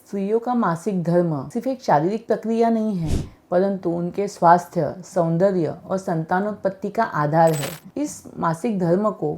स्त्रियों का मासिक धर्म सिर्फ एक शारीरिक प्रक्रिया नहीं है, परंतु उनके स्वास्थ्य, सौंदर्य और संतानोत्पत्ति का आधार है। इस मासिक धर्म को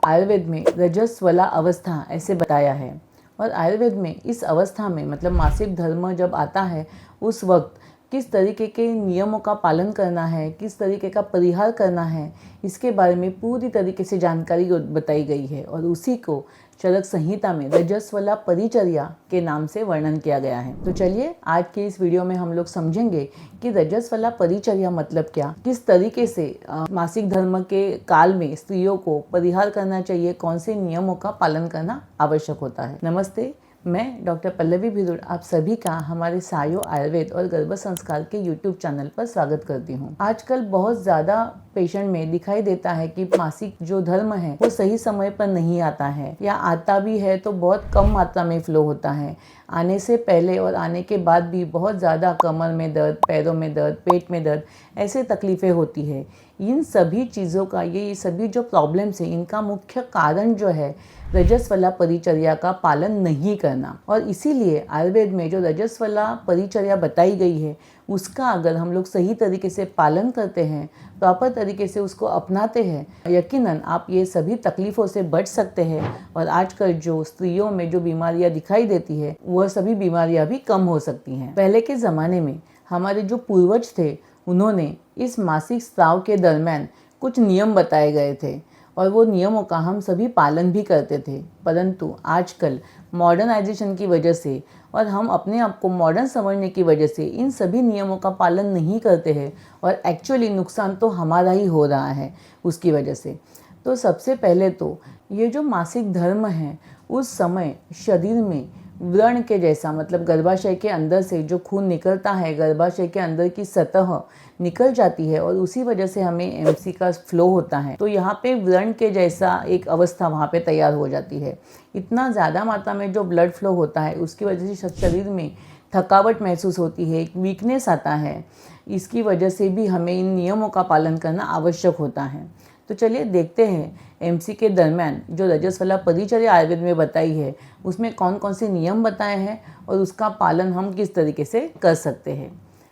आयुर्वेद में रजस्वला अवस्था ऐसे बताया है। और आयुर्वेद में इस अवस्था में मतलब मासिक धर्म जब आता है, उस वक्त किस तरीके के नियमों का पालन करना है, किस तरीके का परिहार करना है, इसके बारे में पूरी तरीके से जानकारी बताई गई है। और उसी को चरक संहिता में रजस्वला परिचर्या के नाम से वर्णन किया गया है। तो चलिए आज के इस वीडियो में हम लोग समझेंगे कि रजस्वला परिचर्या मतलब क्या, किस तरीके से मासिक धर्म के काल में स्त्रियों को परिहार करना चाहिए, कौन से नियमों का पालन करना आवश्यक होता है। नमस्ते, मैं डॉक्टर पल्लवी भिरुड़ आप सभी का हमारे सायो आयुर्वेद और गर्भ संस्कार के यूट्यूब चैनल पर स्वागत करती हूँ। आजकल बहुत ज़्यादा पेशेंट में दिखाई देता है कि मासिक जो धर्म है वो सही समय पर नहीं आता है, या आता भी है तो बहुत कम मात्रा में फ्लो होता है। आने से पहले और आने के बाद भी बहुत ज़्यादा कमर में दर्द, पैरों में दर्द, पेट में दर्द, ऐसे तकलीफ़ें होती है। इन सभी चीज़ों का, ये सभी जो प्रॉब्लम्स हैं, इनका मुख्य कारण जो है रजस्वला परिचर्या का पालन नहीं करना। और इसीलिए आयुर्वेद में जो रजस्वला परिचर्या बताई गई है, उसका अगर हम लोग सही तरीके से पालन करते हैं, प्रॉपर तरीके से उसको अपनाते हैं, यकीनन आप ये सभी तकलीफ़ों से बच सकते हैं। और आजकल जो स्त्रियों में जो बीमारियां दिखाई देती है, वह सभी बीमारियां भी कम हो सकती हैं। पहले के ज़माने में हमारे जो पूर्वज थे, उन्होंने इस मासिक स्राव के दरमियान कुछ नियम बताए गए थे और वो नियमों का हम सभी पालन भी करते थे। परंतु आजकल मॉडर्नाइजेशन की वजह से और हम अपने आप को मॉडर्न समझने की वजह से इन सभी नियमों का पालन नहीं करते हैं, और एक्चुअली नुकसान तो हमारा ही हो रहा है उसकी वजह से। तो सबसे पहले तो ये जो मासिक धर्म है, उस समय शरीर में व्रण के जैसा, मतलब गर्भाशय के अंदर से जो खून निकलता है, गर्भाशय के अंदर की सतह निकल जाती है और उसी वजह से हमें एमसी का फ्लो होता है। तो यहाँ पे व्रण के जैसा एक अवस्था वहाँ पे तैयार हो जाती है। इतना ज़्यादा मात्रा में जो ब्लड फ्लो होता है, उसकी वजह से शरीर में थकावट महसूस होती है, एक वीकनेस आता है। इसकी वजह से भी हमें इन नियमों का पालन करना आवश्यक होता है। तो चलिए देखते हैं एमसी के दरमियान जो रजस्वला परिचर्या आयुर्वेद में बताई है, उसमें कौन कौन से नियम बताए हैं और उसका पालन हम किस तरीके से कर सकते हैं।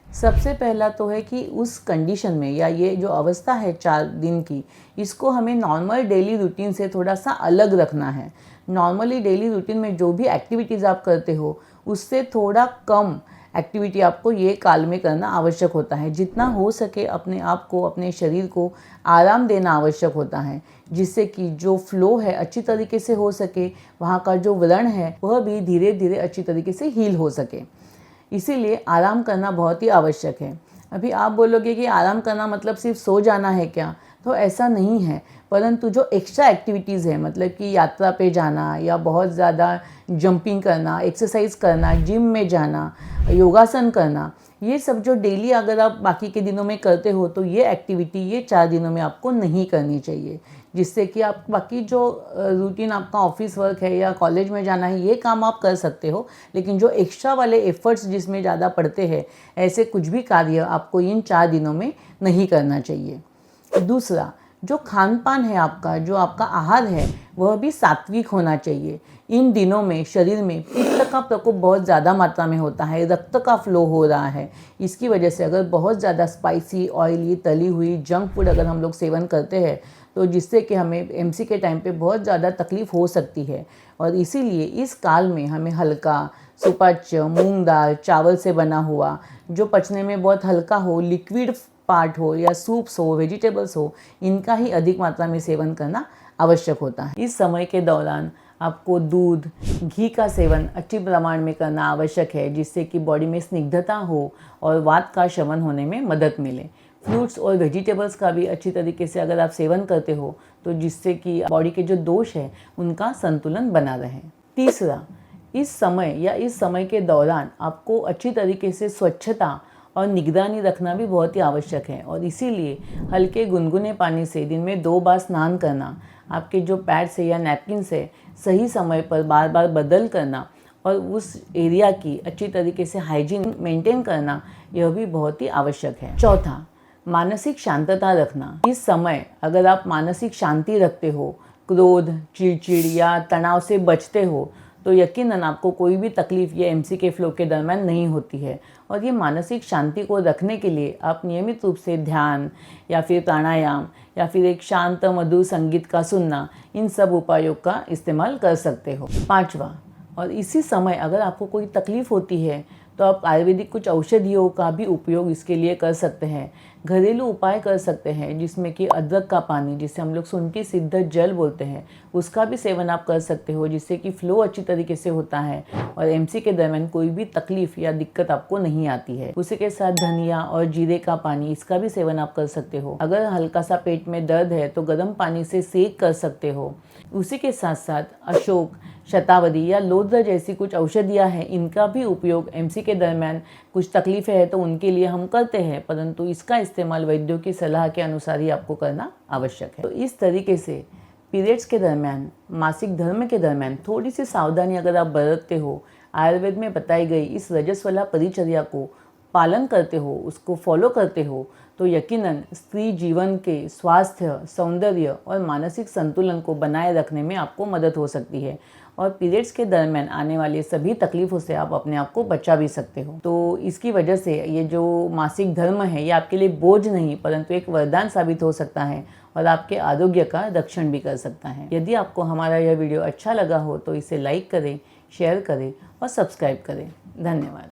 सबसे पहला तो है कि उस कंडीशन में, या ये जो अवस्था है 4 दिन की, इसको हमें नॉर्मल डेली रूटीन से थोड़ा सा अलग रखना है। नॉर्मली डेली रूटीन में जो भी एक्टिविटीज़ आप करते हो, उससे थोड़ा कम एक्टिविटी आपको ये काल में करना आवश्यक होता है। जितना हो सके अपने आप को, अपने शरीर को आराम देना आवश्यक होता है, जिससे कि जो फ्लो है अच्छी तरीके से हो सके, वहाँ का जो व्रण है वह भी धीरे धीरे अच्छी तरीके से हील हो सके। इसीलिए आराम करना बहुत ही आवश्यक है। अभी आप बोलोगे कि आराम करना मतलब सिर्फ सो जाना है क्या? तो ऐसा नहीं है, परंतु जो एक्स्ट्रा एक्टिविटीज़ है, मतलब कि यात्रा पे जाना या बहुत ज़्यादा जंपिंग करना, एक्सरसाइज करना, जिम में जाना, योगासन करना, ये सब जो डेली अगर आप बाकी के दिनों में करते हो, तो ये एक्टिविटी ये 4 दिनों में आपको नहीं करनी चाहिए, जिससे कि आप बाकी जो रूटीन आपका ऑफिस वर्क है या कॉलेज में जाना है, ये काम आप कर सकते हो। लेकिन जो एक्स्ट्रा वाले एफर्ट्स जिसमें ज़्यादा पड़ते हैं, ऐसे कुछ भी कार्य आपको इन 4 दिनों में नहीं करना चाहिए। दूसरा, जो खान पान है आपका, जो आपका आहार है, वह भी सात्विक होना चाहिए। इन दिनों में शरीर में पित्त का प्रकोप बहुत ज़्यादा मात्रा में होता है, रक्त का फ्लो हो रहा है। इसकी वजह से अगर बहुत ज़्यादा स्पाइसी, ऑयली, तली हुई जंक फूड अगर हम लोग सेवन करते हैं, तो जिससे कि हमें एमसी के टाइम पे बहुत ज़्यादा तकलीफ़ हो सकती है। और इसीलिए इस काल में हमें हल्का, सुपाच्य, मूंग दाल, चावल से बना हुआ, जो पचने में बहुत हल्का हो, लिक्विड पार्ट हो, या सूप्स हो, वेजिटेबल्स हो, इनका ही अधिक मात्रा में सेवन करना आवश्यक होता है। इस समय के दौरान आपको दूध, घी का सेवन अच्छी प्रमाण में करना आवश्यक है, जिससे कि बॉडी में स्निग्धता हो और वात का शमन होने में मदद मिले। फ्रूट्स और वेजिटेबल्स का भी अच्छी तरीके से अगर आप सेवन करते हो, तो जिससे कि बॉडी के जो दोष है उनका संतुलन बना रहे। तीसरा, इस समय या इस समय के दौरान आपको अच्छी तरीके से स्वच्छता और निगरानी रखना भी बहुत ही आवश्यक है। और इसीलिए हल्के गुनगुने पानी से दिन में 2 बार स्नान करना, आपके जो पैड्स है या नैपकिन से सही समय पर बार बार बदल करना, और उस एरिया की अच्छी तरीके से हाइजीन मेंटेन करना, यह भी बहुत ही आवश्यक है। चौथा, मानसिक शांतता रखना। इस समय अगर आप मानसिक शांति रखते हो, क्रोध, चिड़चिड़ या तनाव से बचते हो, तो यकीनन आपको कोई भी तकलीफ ये MCK फ्लो के दरम्यान नहीं होती है। और ये मानसिक शांति को रखने के लिए आप नियमित रूप से ध्यान या फिर प्राणायाम या फिर एक शांत मधुर संगीत का सुनना, इन सब उपायों का इस्तेमाल कर सकते हो। 5वां, और इसी समय अगर आपको कोई तकलीफ होती है तो आप आयुर्वेदिक कुछ औषधियों का भी उपयोग इसके लिए कर सकते हैं। घरेलू उपाय कर सकते हैं जिसमें कि अदरक का पानी, जिसे हम लोग शुंठी सिद्ध जल बोलते हैं, उसका भी सेवन आप कर सकते हो, जिससे कि फ्लो अच्छी तरीके से होता है और MC के दरम्यान कोई भी तकलीफ या दिक्कत आपको नहीं आती है। उसी के साथ धनिया और जीरे का पानी, इसका भी सेवन आप कर सकते हो। अगर हल्का सा पेट में दर्द है तो गर्म पानी से सेक कर सकते हो। उसी के साथ साथ अशोक, शतावरी या लोद्र जैसी कुछ औषधियाँ हैं, इनका भी उपयोग MC के दरम्यान कुछ तकलीफें हैं तो उनके लिए हम करते हैं, परंतु इसका इस्तेमाल वैद्यों की सलाह के अनुसार ही आपको करना आवश्यक है। तो इस तरीके से पीरियड्स के दरम्यान, मासिक धर्म के दरम्यान थोड़ी सी सावधानी अगर आप बरतते हो, आयुर्वेद में बताई गई इस रजस्वला परिचर्या को पालन करते हो, उसको फॉलो करते हो, तो यकीनन स्त्री जीवन के स्वास्थ्य, सौंदर्य और मानसिक संतुलन को बनाए रखने में आपको मदद हो सकती है और पीरियड्स के दरम्यान आने वाली सभी तकलीफ़ों से आप अपने आप को बचा भी सकते हो। तो इसकी वजह से ये जो मासिक धर्म है ये आपके लिए बोझ नहीं परंतु एक वरदान साबित हो सकता है और आपके आरोग्य का रक्षण भी कर सकता है। यदि आपको हमारा यह वीडियो अच्छा लगा हो तो इसे लाइक करें, शेयर करें और सब्सक्राइब करें। धन्यवाद।